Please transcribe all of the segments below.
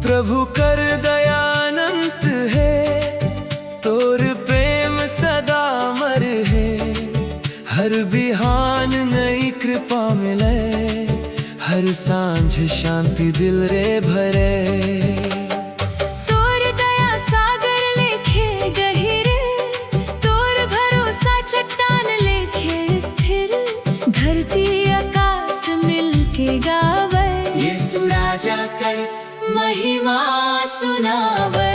प्रभु कर दयानंत है, तोर प्रेम सदा अमर है। हर बिहान नई कृपा मिले, हर सांझ शांति दिल रे भरे। तोर दया सागर लेखे गहिरे, तोर भरोसा चट्टान लेखे स्थिर। धरती आकाश मिलके गावे, यीशु राजा कर महिमा सुनावे।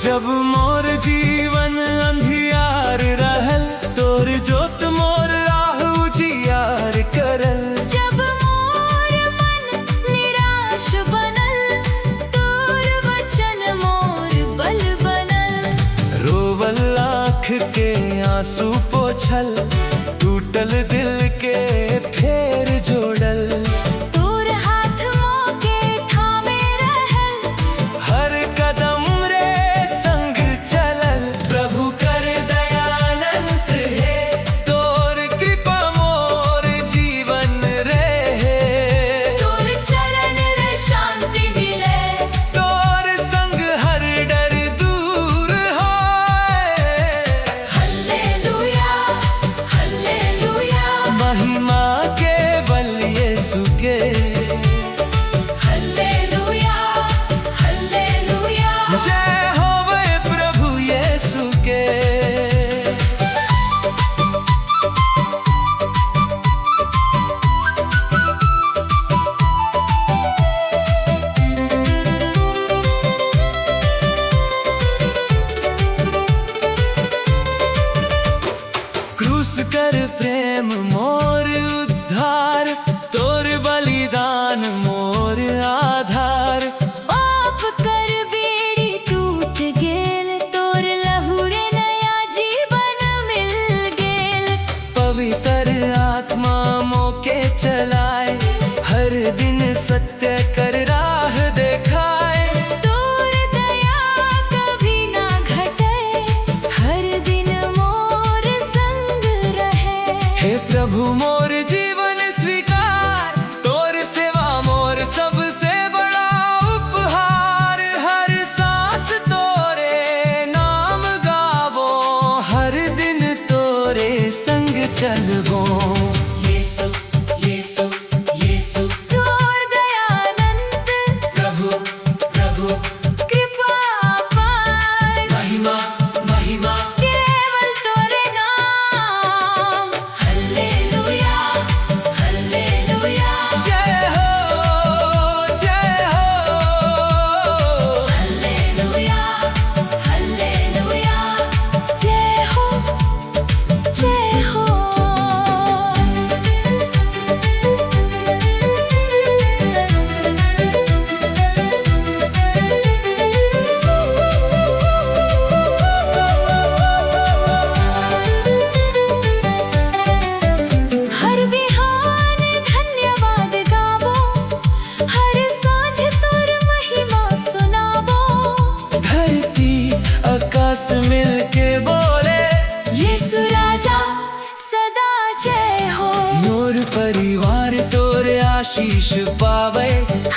जब मोर जीवन अंधियार रहल, तोर जोत मोर राह उजियार करल। जब मोर मन निराश बनल, तोर वचन मोर बल बनल। रोवल आँख के आंसू पोछल, टूटल दिल के फेर जोड़ल। तोर हाथ मोके थामे रहल, हर कदम रे संग चलल। प्रभु कर दयानंत है, तोर कृपा मोर जीवन रहे। तोर चरण रे शांति मिले, तोर संग हर डर दूर होए। Hallelujah hallelujah. महिमा केवल यीशु के, हल्लेलुया हल्लेलुया। जय होवे प्रभु यीशु के। क्रूस कर प्रेम मोर उद्धार, तोर बलिदान मोर आधार। पाप कर बेड़ी टूट गेल, तोर लहुरे नया जीवन मिल गेल। पवित्र आत्मा मोके चलाए, हर दिन सत्य कर राह देखाए। तोर दया कभी ना घटे, हर दिन मोर संग रहे। हे प्रभु मोर जीवन स्वीकार, तोर सेवा मोर सबसे बड़ा उपहार। हर सांस तोरे नाम गावो, हर दिन तोरे संग चलबो। यीशु यीशु यीशु तोर दयानंद प्रभु प्रभु, कृपा अपार, महिमा महिमा। केवल तोरे नाम। Hallelujah hallelujah. जय हो जय हो। Hallelujah hallelujah. जय हो जय हो। हर बिहान धन्यवाद गावो, हर सांझ तोर महिमा सुनावो। धरती आकाश मिलके बोले, यीशु राजा सदा जय हो। मोर परिवार तोर आशीष पावे।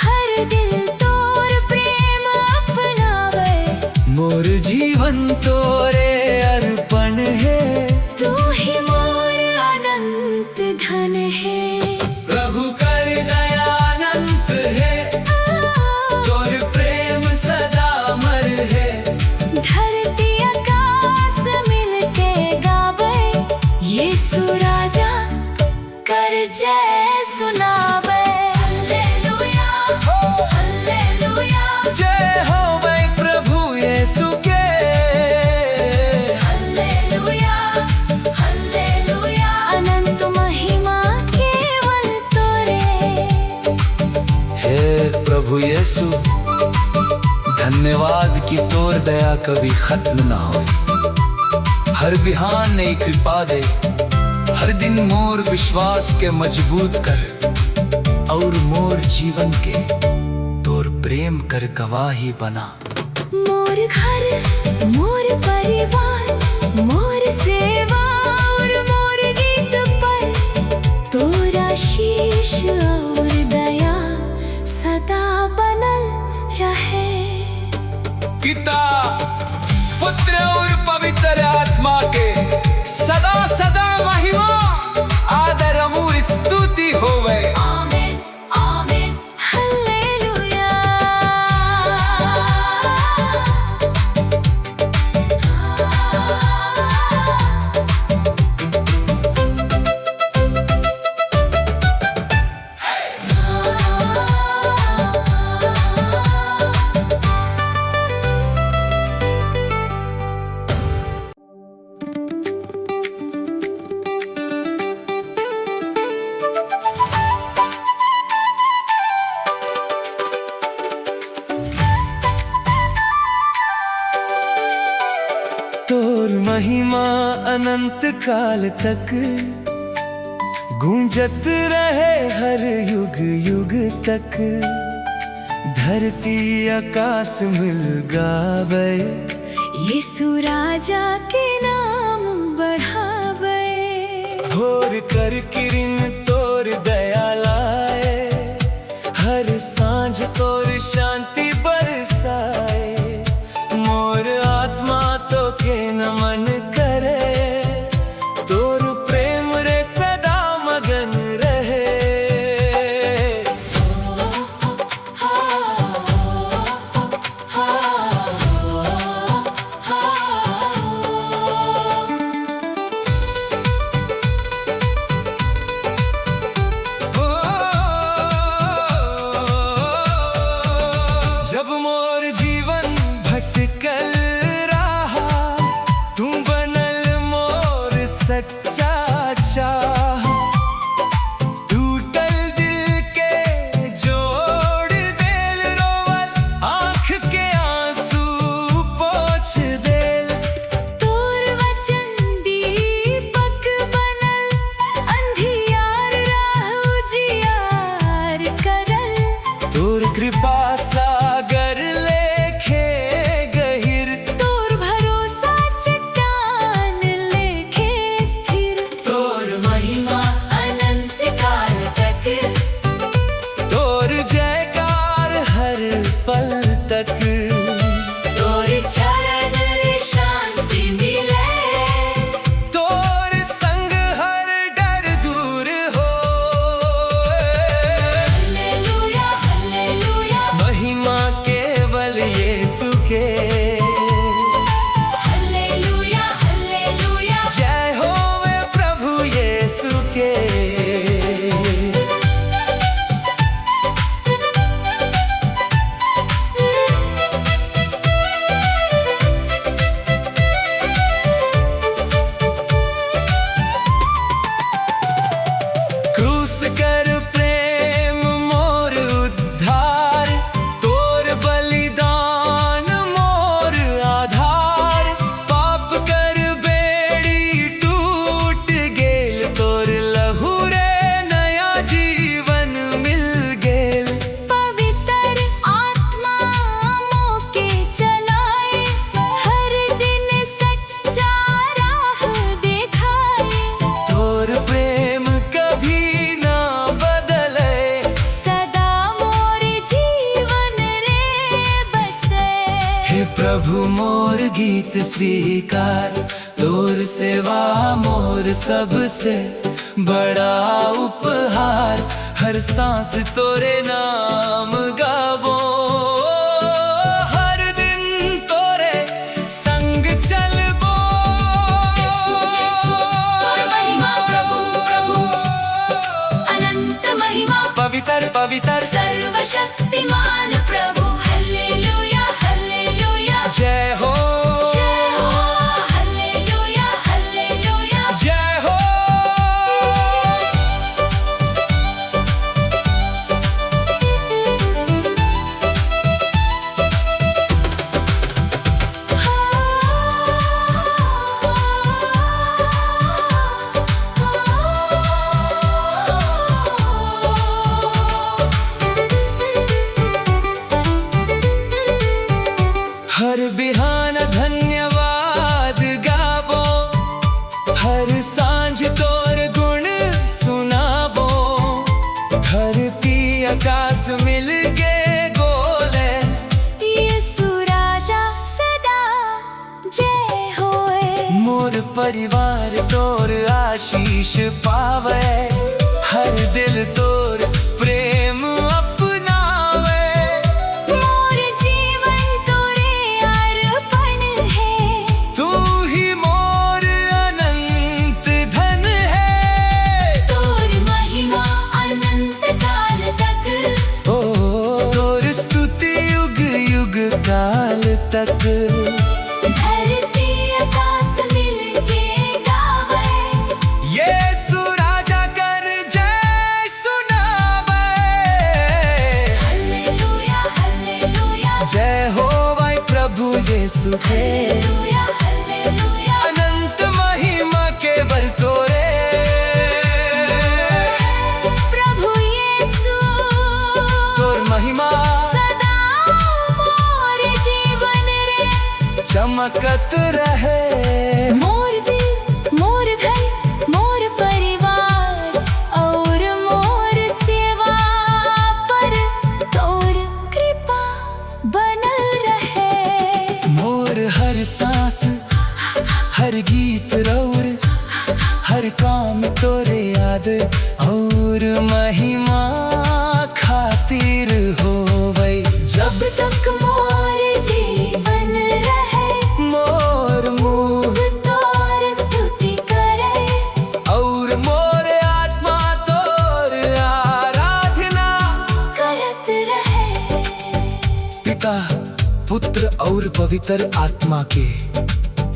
हर दिल तोर प्रेम अपनावे। मोर जीवन तोरे अर्पण है। तू ही मोर अनंत धन है। प्रभु कर दयानंत है, तोर प्रेम सदा अमर है। धरती आकाश मिलके गावे, यीशु राजा कर जय सुनावे। Hallelujah hallelujah. जय हो वै प्रभु यीशु के। Hallelujah hallelujah. अनंत महिमा केवल तोरे। हे प्रभु यीशु, धन्यवाद कि तोर दया कभी खत्म ना हो। हर बिहान नई कृपा दे, हर दिन मोर विश्वास के मजबूत कर। और मोर जीवन के तोर प्रेम कर गवाही बना। मोर घर, मोर परिवार, मोर सेवा और मोर गीत पर तोरा शीश और दया सदा बनल रहे। पिता, पुत्र और पवित्र आत्मा के सदा सदा महिमा आदर अमूर स्तुति होवे। आमीन, आमीन, हालेलुया। तोर महिमा अनंत काल तक गूंजत रहे हर युग युग तक। धरती आकाश मिल गावे, यीशु राजा के नाम बढ़ावे। भोर कर किरण तोर दया लाए, हर सांझ तोर शांति बरसाए। मोर आत्मा तो के नमन करे, तोर प्रेम रे सदा मगन रहे। जब मोर जीवन भटकल रहा, तू बनल मोर सच्चा चाह। टूटल दिल के जोड़ देल, रोवल आँख के आंसू पोंछ देल। तोर वचन दीपक बनल, अंधियार राह उजियार करल। तोर कृपा सागर लेखे गहिर, तोर भरोसा चट्टान लेखे स्थिर। तोर महिमा अनंत काल तक, तोर जयकार हर पल तक। तोर चरण रे शांति मिले। तोर संग हर डर दूर हो। हालेलुया, हालेलुया, महिमा केवल यीशु के। Hallelujah, hallelujah. जय होवे प्रभु यीशु के। क्रूस कर प्रेम मोर उद्धार, तोर बलिदान मोर आधार। पाप कर बेड़ी टूट गेल, तोर लहू रे नया जीवन मिल गेल। पवित्र आत्मा मोके चलाए, हर दिन सच्चा राह देखाए। तोर प्रेम कभी ना बदले, सदा मोर जीवन रे बसे। हे प्रभु मोर गीत स्वीकार। तोर सेवा मोर सबसे बड़ा उपहार। हर सांस तोरे नाम गावो, हर दिन तोरे संग चलबो। यीशु, यीशु, तोर महिमा प्रभु, प्रभु, अनंत महिमा। पवित्र पवित्र सर्वशक्तिमान प्रभु, हालेलुया, हालेलुया। जय हो, जय हो, हालेलुया, हालेलुया। जय हो। आकाश मिल के गोले। यीशु राजा सदा जय होए। मोर परिवार तोर आशीष पावे, हर दिल तोर प्रेम अपनावे। मोर जीवन तोरे अर्पण है। तू ही मोर अनंत धन है। तोर महिमा अनंत काल तक। ओ तोर स्तुति युग युग काल तक। धरती आकाश मिलके गावे। यीशु राजा कर जय सुनावे। हालेलुया हालेलुया जय हो भाई प्रभु यीशु के। Hallelujah hallelujah. अनंत महिमा केवल तोरे। प्रभु यीशु तोर महिमा सदा मोर जीवन रे। चमकत रहे। मोर दिल मोर घर मोर परिवार और मोर सेवा पर तोर कृपा बनल रहे। मोर हर सांस हर गीत रौर, हर काम तोरे याद और महिमा खातिर हो वै। जब तक मोर जीवन रहे। मोर मुँह तोर स्तुति करे। और मोर आत्मा तोर आराधना करत रहे। पिता पुत्र और पवित्र आत्मा के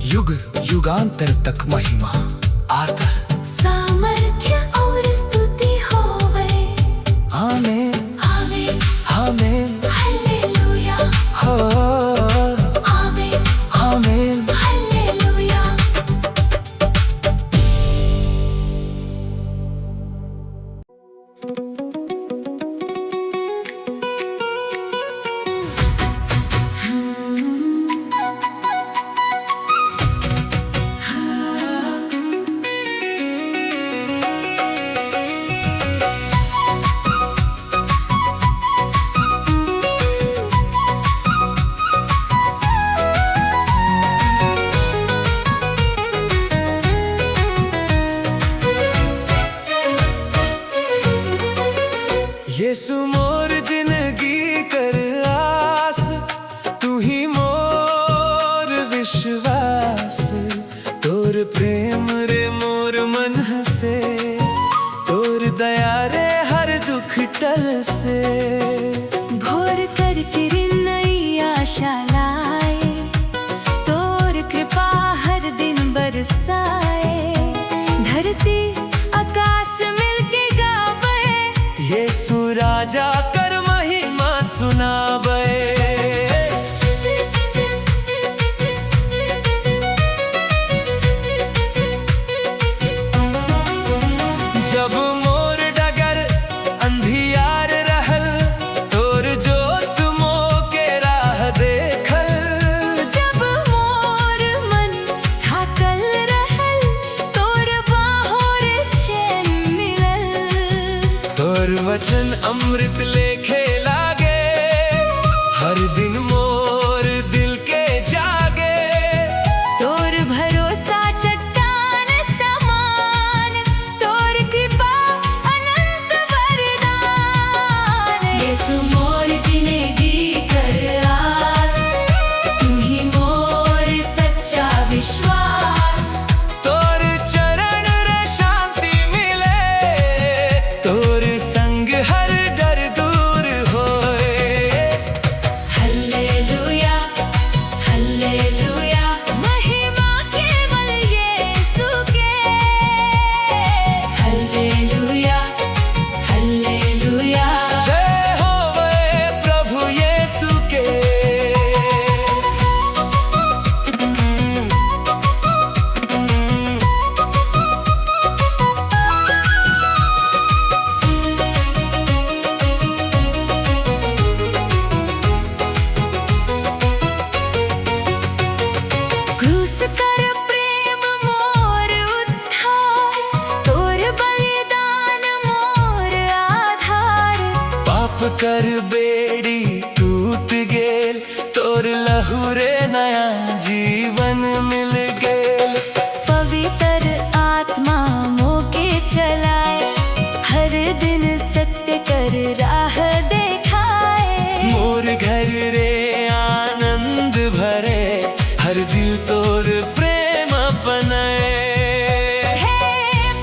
युग युगांतर तक महिमा आता। सामर्थ्य और स्तुति होवे। आमीन आमीन आमीन हालेलुया हो आमीन आमीन। हालेलुया। यीशु मोर जिंदगी कर आस, तू ही मोर विश्वास। तोर प्रेम रे मोर मन से, तोर दया रे हर दुख टल से। भोर करके नई आशा लाए। तोर कृपा हर दिन बरसाए। धरती आकाश मिलके गावे। यीशु राजा कर महिमा सुनावे। जब मोर डगर अंधियार रहल, तोर जोत मो के राह देखल। जब मोर मन थाकल रहल। तोर बाहोर चैन मिलल। तोर वचन अमृत लेखे लागे, हर दिन मोर दिल के जागे। तोर भरोसा चट्टान समान। तोर कृपा अनंत वरदान। यीशु मोर जिंदगी कर आस। तू ही मोर सच्चा विश्वास। तोर चरण रे शांति मिले, तोर संग हर डर दूर कर बेड़ी टूट गेल, तोर लहुरे नया जीवन मिल गेल। पवित्र आत्मा मोके चलाए, हर दिन सत्य कर राह देखाए। मोर घर रे आनंद भरे, हर दिल तोर प्रेम अपनाए। हे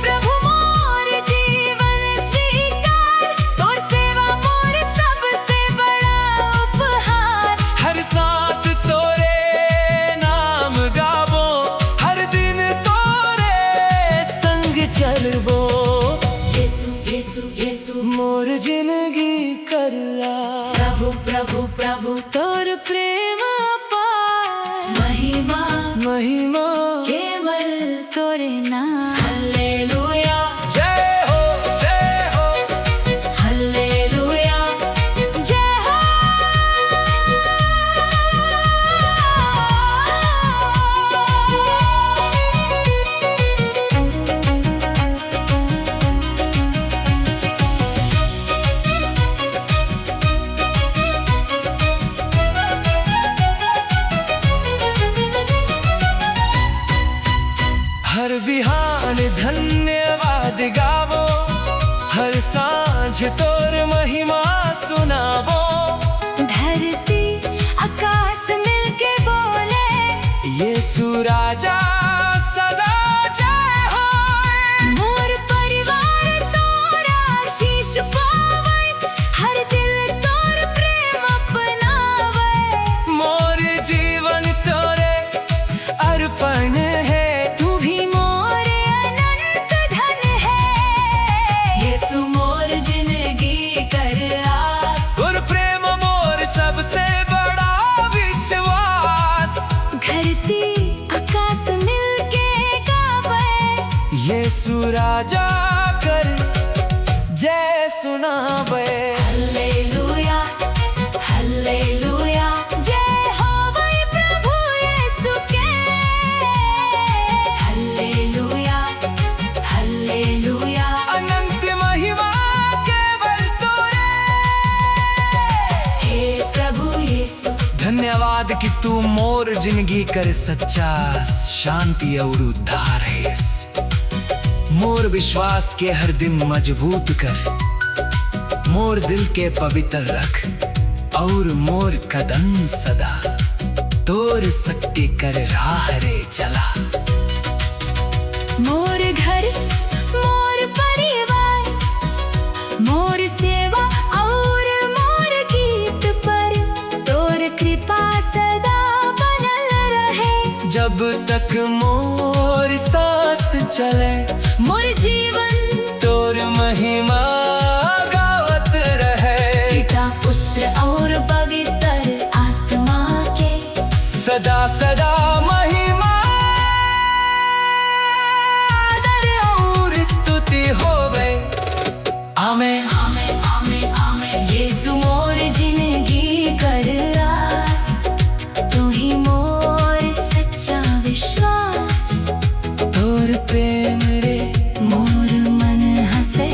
प्रभु मोर जीवन स्वीकार, तोर सेवा मोर सबसे बड़ा उपहार। हर सांस तोरे नाम गावो, हर दिन तोरे संग चलबो। यीशु यीशु यीशु मोर जिंदगी कर प्रभु प्रभु प्रभु, तोर प्रेम अपार। महिमा महिमा केवल तोरे नाम। हालेलुया जय हो, जय हो। हालेलुया जय हो। हर बिहान धन्यवाद गावो, हर सांझ तोर महिमा सुनावो। धरती आकाश मिलके बोले, यीशु राजा सदा जय होए। मोर परिवार तोरा आशीष पावे, हर दिल तोर प्रेम अपनावे। मोर जीवन तोरे अर्पण है, तू भी मोर अनंत धन है। यीशु मोर जिंदगी कर आस, और प्रेम मोर सबसे बड़ा विश्वास। धरती आकाश मिलके गावे, यीशु राजा कर जय सुनावे। हालेलुया हालेलुया जय हो वही प्रभु यीशु के। हालेलुया हालेलुया अनंत महिमा केवल तोरे। हे प्रभु यीशु, धन्यवाद कि तू मोर जिंदगी कर सच्चा शांति और उद्धार है। मोर विश्वास के हर दिन मजबूत कर, मोर दिल के पवित्र रख, और मोर कदम सदा तोर शक्ति कर राह रे चला। मोर घर मोर परिवार, मोर सेवा और मोर गीत पर तोर कृपा सदा बनल रहे। जब तक मोर सांस चले, मोर जीवन तोर महिमा गावत रहे। पिता पुत्र और पवित्र आत्मा के सदा सदा महिमा आदर और स्तुति होवे। आमेन आमेन आमेन आमेन। यीशु मोर जिंदगी कर आस, तू ही मोर सच्चा विश्वास। तोर प्रेम रे मोर मन हंसे,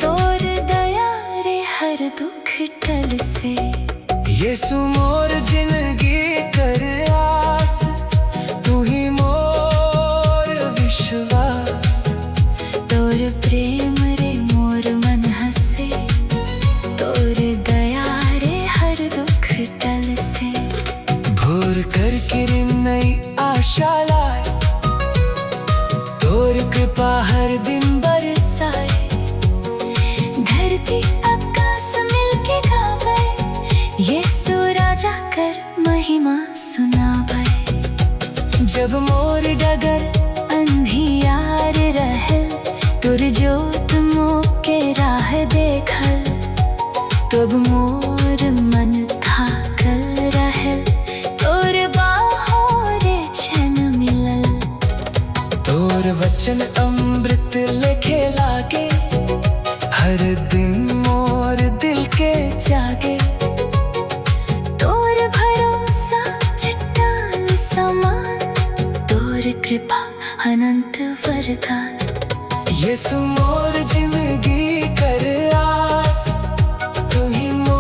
तोर दया रे हर दुख टल से। यीशु मोर जिंदगी कर आस, तू ही मोर विश्वास। तोर प्रेम रे मोर मन हंसे, तोर दया रे हर दुख टल से। भोर कर किरण नई आशा लाए, तोर कृपा हर दिन बरसाए। धरती आकाश मिलके गावे, यीशु राजा कर महिमा सुनावे। जब मोर डगर अंधियार रहल, तुर जोत मोके राह देखल। तब मोर मन थाकल रहल, तोर बाहों रे छन मिलल। तोर वचन अमृत लेखे लागे, हर दिन मोर दिल के जागे। तोर भरोसा चट्टान समान, तोर कृपा अनंत वरदान। यीशु मोर जिंदगी कर आस, तू ही मोर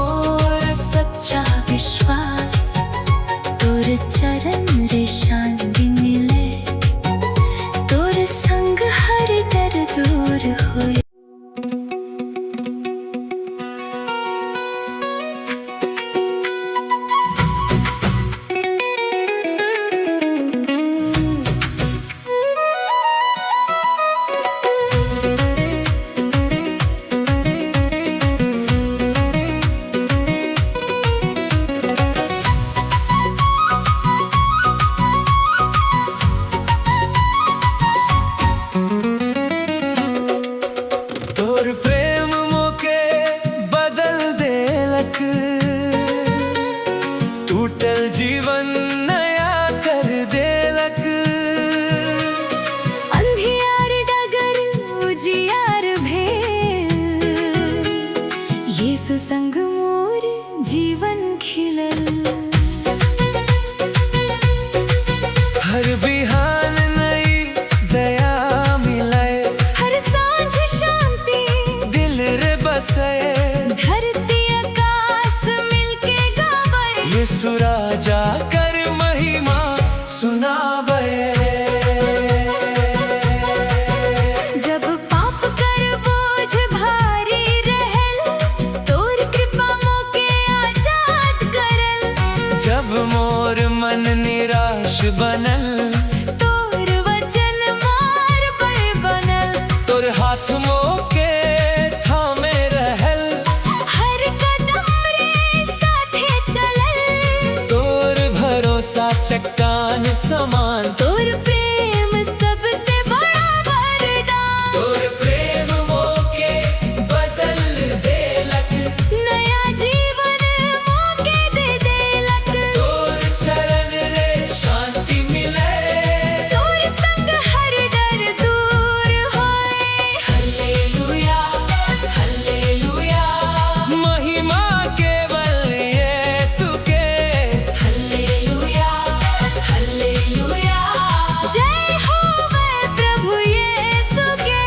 यीशु संग मोर जीवन खिलल। हर बिहान नई दया मिलाए, हर सांझ शांति दिल रे बसे। धरती आकाश मिलके गावे, यीशु राजा कर महिमा सुनावे। जब पाप कर बोझ भारी रहल, तोर कृपा मोके आजाद करल। जब मोर मन निराश बनल, तोर वचन मार पर बनल। तोर हाथ मोके थामे रहल, हर कदम रे साथे चलल। तोर भरोसा चट्टान समान। तोर प्रेम सबसे बड़ा वरदान। तोर प्रेम मोके बदल देलक, नया जीवन मोके दे देलक। तोर चरण रे शांति मिले। तोर संग हर डर दूर होए। हालेलुया हालेलुया, महिमा केवल यीशु के। हालेलुया हालेलुया, जय होवे प्रभु यीशु के।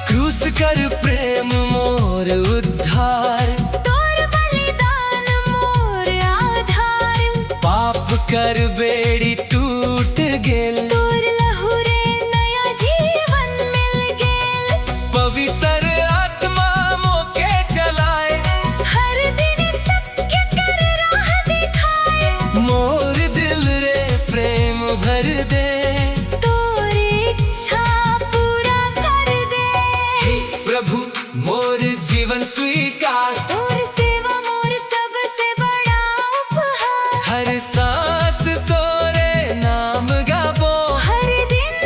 क्रूस कर प्रेम मोर उद्धार, तोर बलिदान मोर आधार। पाप कर बेड़ी टूट गेल। तोर लहू रे नया जीवन मिल गेल। पवित्र आत्मा मोके चलाए, हर दिन सत्य कर राह दिखाए। मोर दिल रे प्रेम भर दे। तोर इच्छा पूरा कर दे। हे प्रभु मोर जीवन स्वीकार, तोर सेवा मोर सबसे बड़ा उपहार। हर सांस तोरे नाम गाबो। हर दिन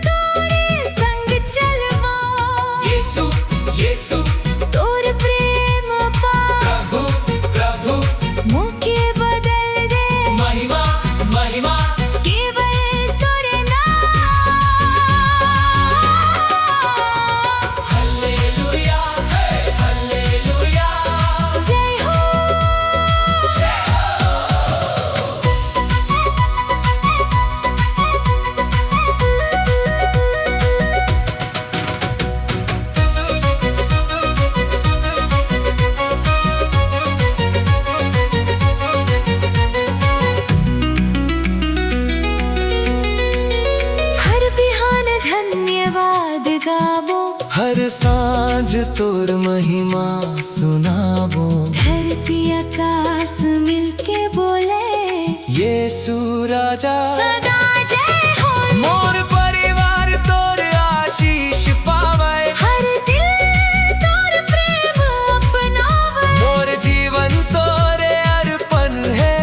तोरे संग चलबो। यीशु यीशु तोर प्रेम पार प्रभु प्रभु, मोके बदल दे। महिमा महिमा केवल तोरे नाम। हालेलुया हालेलुया, जय हो हर बिहान धन्यवाद गाबो। हर सांझ तोर महिमा सुनाबो। धरती आकाश मिलके बोले, यीशु राजा सदा जय हो। मोर परिवार तोर आशीष पावे। हर दिल तोर प्रेम अपनावे। मोर जीवन तोरे अर्पण है।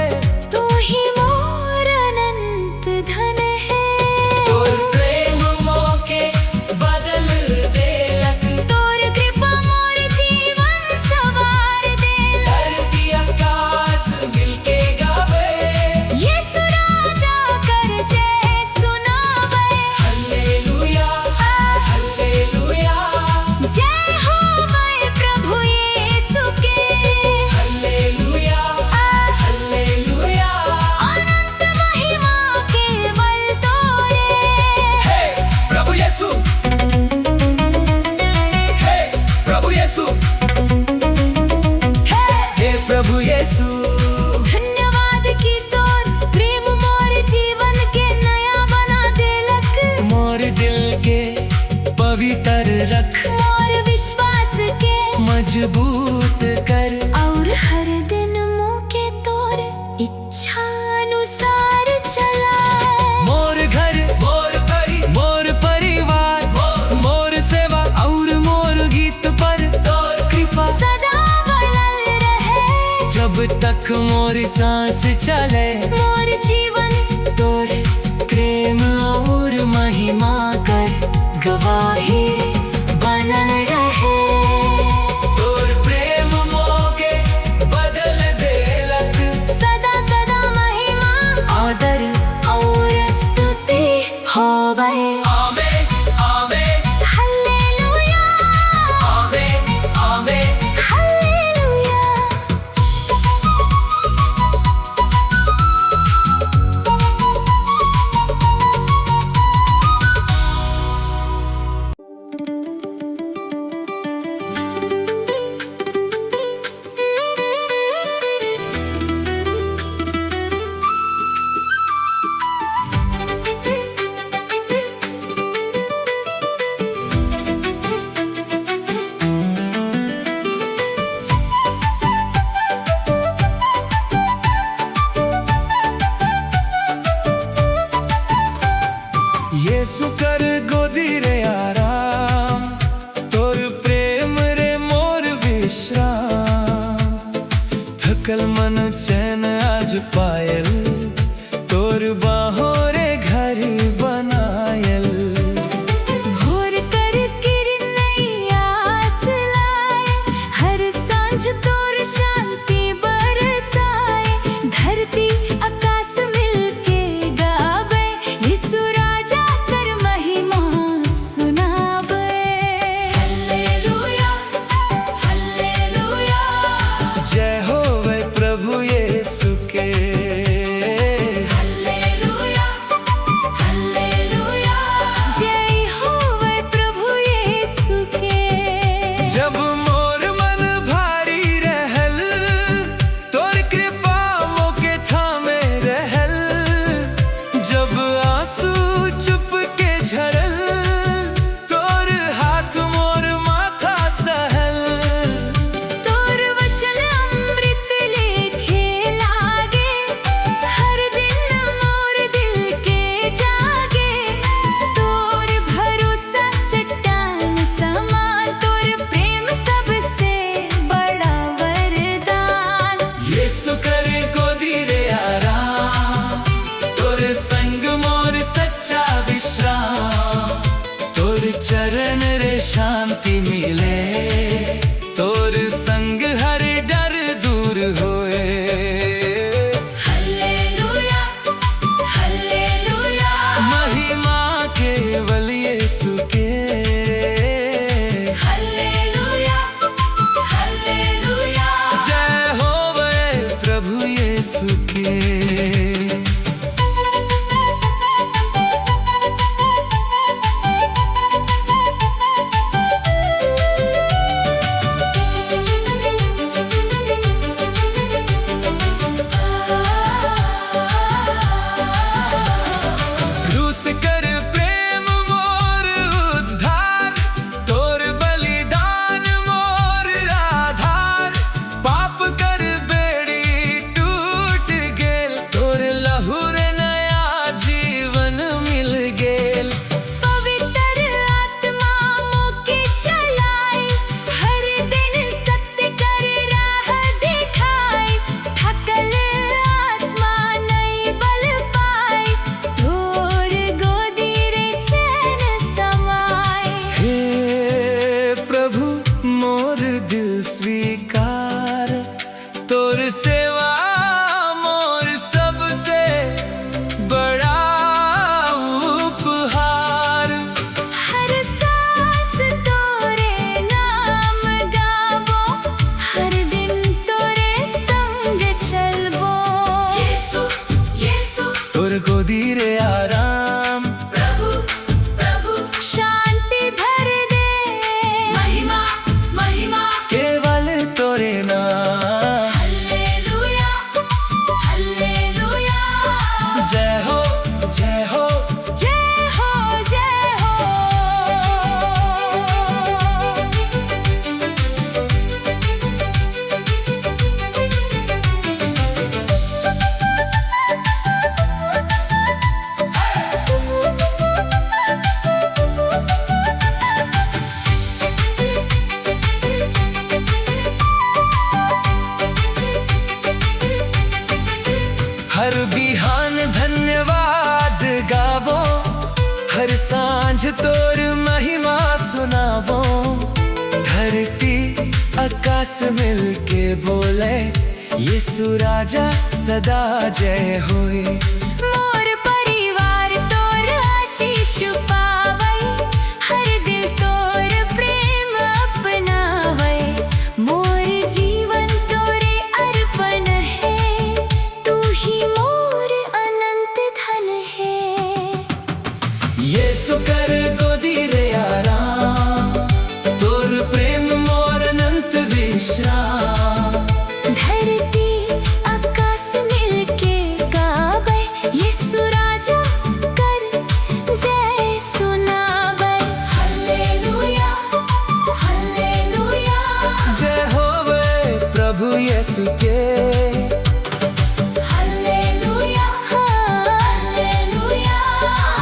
तू ही मोर अनंत धन है। तोर प्रेम मोके बदल देलक, तोर कृपा मोर जीवन सवार देलक। धरती आकाश मिलके गावे। यीशु राजा कर जय सुनावे। हालेलुया हालेलुया, जय हो मैं प्रभु यीशु के। Hallelujah hallelujah. अनंत महिमा केवल तोरे। हे प्रभु यीशु, हे प्रभु यीशु, हे प्रभु यीशु। धन्यवाद की तोर प्रेम मोर जीवन के नया बना देलक। मोर दिल के पवित्र रख, मोर विश्वास के मजबूत कर। और हर दिन मोके तोर इच्छा अनुसार चलाए। मोर घर मोर परी मोर परिवार, मोर सेवा और मोर गीत पर तोर कृपा सदा बनल रहे। जब तक मोर सांस चले। मोर जीवन तोर प्रेम और महिमा कर गवाही बनल रहे। तोर प्रेम मोके रुकल मन चैन आज पायल, तोर बाहों रे घर बनायल। भोर कर किरण नई आस लाए, हर सांझ तोर शांति बरसाए। धरती आकाश मिलके गावे, यीशु राजा कर महिमा सुनावे। हालेलुया हालेलुया, जय हो वै प्रभु यीशु के। हालेलुया हालेलुया, जय हो वै प्रभु यीशु के। जब मोर मन भारी रहल, तोर कृपा मोके थामे रहल। जब आंसू चुप के झरल, तोर हाथ मोर माथा सहल। तोर वचन अमृत लेखे लागे, हर दिन मोर दिल के जागे। तोर भरोसा चट्टान समान, तोर प्रेम सबसे बड़ा वरदान। यीशु करे गोदी रे आराम, तोर संग मोर सच्चा विश्राम। तोर चरण रे शांति मिले, तोर संग हर डर दूर होए। हालेलुया हालेलुया, महिमा केवल यीशु के। Hallelujah hallelujah. जय हो वै प्रभु यीशु के। क्रूस कर प्रेम मोर उद्धार, तोर बलिदान मोर आधार। पाप कर बेड़ी टूट गेल, तोर लहू रे नया जीवन मिल गेल। पवित्र आत्मा मोके चलाए, हर दिन सत्य कर राह दिखाए। थकल आत्मा नई बल पाए, तोर गोदी रे चैन समाए। हे प्रभु मोर दिल स्वीकार, तोर सेवा मोर सबसे बड़ा उपहार। हर सांस तोरे नाम गाबो, हर दिन तोरे संग चलबो। यीशु यीशु, तोर गोदी रे आराम, प्रभु प्रभु शांति भर दे। महिमा महिमा, केवल तोरे नाम। हालेलुया हालेलुया, जय हो जय हो। जय हो जय हो। हर बिहान धन्यवाद गावो, हर सांझ तोर महिमा सुनावो। धरती आकाश मिलके बोले, यीशु राजा सदा जय होए। मोर परिवार तोर आशीष पावै, हर दिल तोर प्रेम अपनावै। मोर जीवन तोरे अर्पण है, तू ही मोर अनंत धन है। यीशु कर गोदी रे आराम, तोर प्रेम मोर अनंत विश्राम। धरती आकाश मिलके गावे, यीशु राजा कर जय सुनावे। हालेलुया हालेलुया, जय हो वै प्रभु यीशु के। हालेलुया हालेलुया,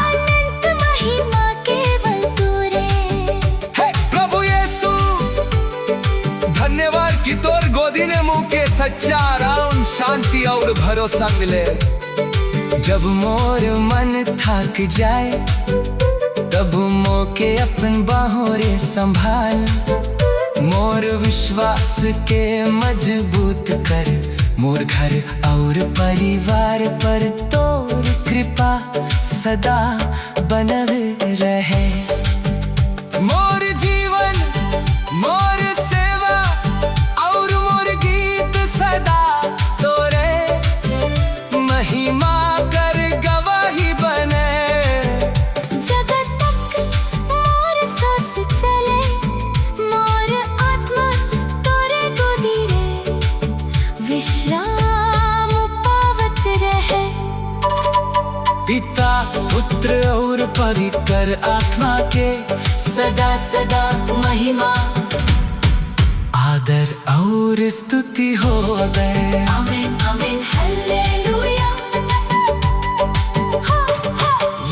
अनंत महिमा केवल तोरे। हे प्रभु यीशु, धन्यवाद कि तोर गोदी ने मुँह के सच्चा आराम शांति और भरोसा मिले। जब मोर मन थक जाए तब मोके अपन बाहों रे संभाल। मोर विश्वास के मजबूत कर, मोर घर और परिवार पर तोर कृपा सदा बनल रहे। मोर जीवन मोर सेवा और मोर गीत सदा तोरे महिमा कर गवाही बने। जगत तक मोर सांस चले, मोर आत्मा तोरे गोदी रे विश्राम पावत रहे। पिता पुत्र और पवित्र आत्मा के सदा सदा महिमा आदर और स्तुति हो गए। आमीन आमीन हालेलुया।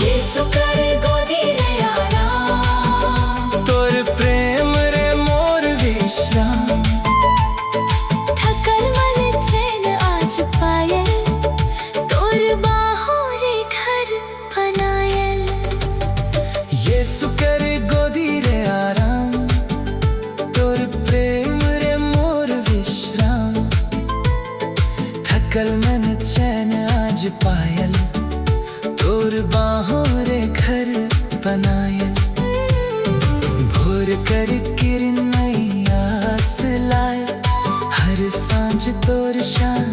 यीशु करे गोदी रे आराम, तोर प्रेम रे मोर विश्राम। थकल मन चैन आज पायल, तोर बाहों रे घर बनायल। यीशु करे गोदी रे आराम, तोर प्रेम रे मोर विश्राम। थकल मन चैन आज पायल, तोर बाहों रे घर बनायल। भोर कर किरण नई आस लाए, हर सांझ तोर शान